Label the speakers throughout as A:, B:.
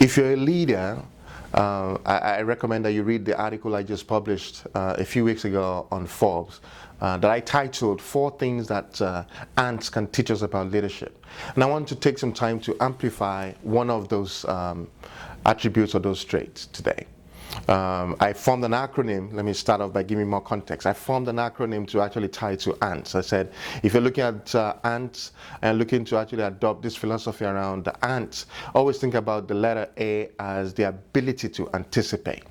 A: If you're a leader, I recommend that you read the article I just published a few weeks ago on Forbes that I titled 4 Things That Ants Can Teach Us About Leadership. And I want to take some time to amplify one of those attributes or those traits today. I formed an acronym. Let me start off by giving more context. I formed an acronym to actually tie to ants. I said, if you're looking at ants and looking to actually adopt this philosophy around the ants, always think about the letter A as the ability to anticipate.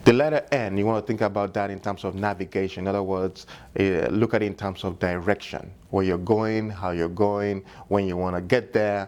A: The letter N, you want to think about that in terms of navigation. In other words, look at it in terms of direction, where you're going, how you're going, when you want to get there.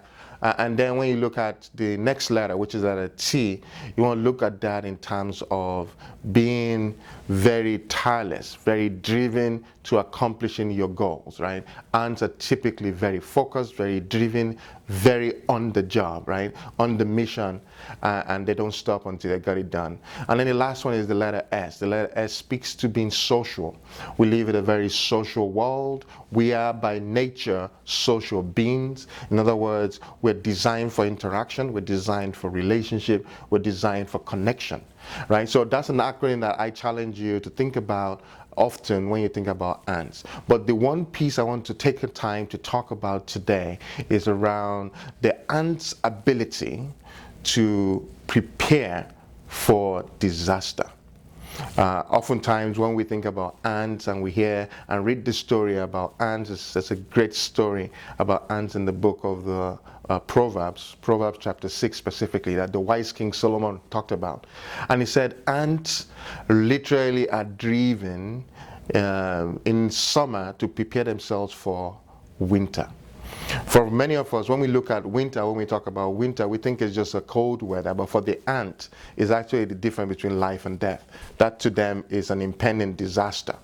A: And then when you look at the next letter, which is letter T, you want to look at that in terms of being very tireless, very driven to accomplishing your goals, right? Ants are typically very focused, very driven, very on the job, right? On the mission, and they don't stop until they got it done. And then the last one is the letter S. The letter S speaks to being social. We live in a very social world. We are by nature social beings. In other words, we're designed for interaction, we're designed for relationship, we're designed for connection, right? So that's an acronym that I challenge you to think about often when you think about ants. But the one piece I want to take the time to talk about today is around the ant's ability to prepare for disaster. Oftentimes when we think about ants and we hear and read the story about ants, there's a great story about ants in the book of the Proverbs chapter 6 specifically, that the wise King Solomon talked about. And he said ants literally are driven in summer to prepare themselves for winter. For many of us, when we look at winter, when we talk about winter, we think it's just a cold weather. But for the ant, it's actually the difference between life and death. That to them is an impending disaster.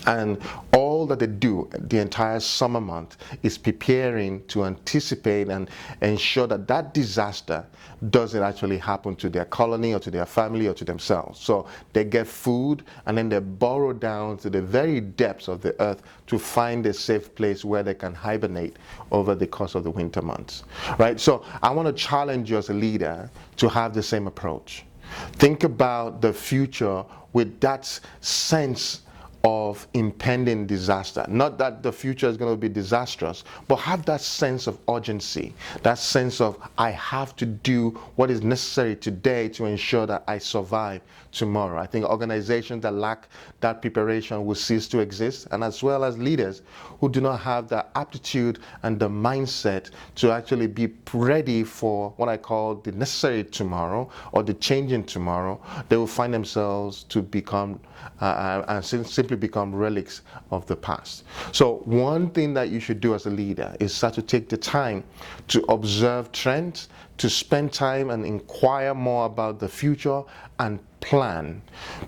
A: And all that they do the entire summer month is preparing to anticipate and ensure that that disaster doesn't actually happen to their colony or to their family or to themselves. So they get food and then they burrow down to the very depths of the earth to find a safe place where they can hibernate over the course of the winter months, right? So I want to challenge you as a leader to have the same approach. Think about the future with that sense of impending disaster. Not that the future is going to be disastrous, but have that sense of urgency, that sense of I have to do what is necessary today to ensure that I survive tomorrow. I think organizations that lack that preparation will cease to exist, and as well as leaders who do not have the aptitude and the mindset to actually be ready for what I call the necessary tomorrow or the changing tomorrow, they will find themselves to become and simply become relics of the past. So one thing that you should do as a leader is start to take the time to observe trends, to spend time and inquire more about the future and plan.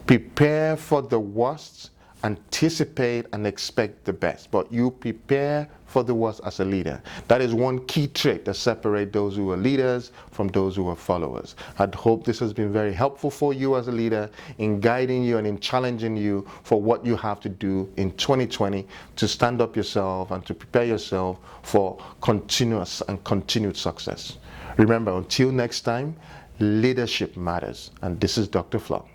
A: Prepare for the worst, anticipate and expect the best. But you prepare for the worst as a leader. That is one key trait that separates those who are leaders from those who are followers. I hope this has been very helpful for you as a leader in guiding you and in challenging you for what you have to do in 2020 to stand up yourself and to prepare yourself for continuous and continued success. Remember, until next time, leadership matters. And this is Dr. Flo.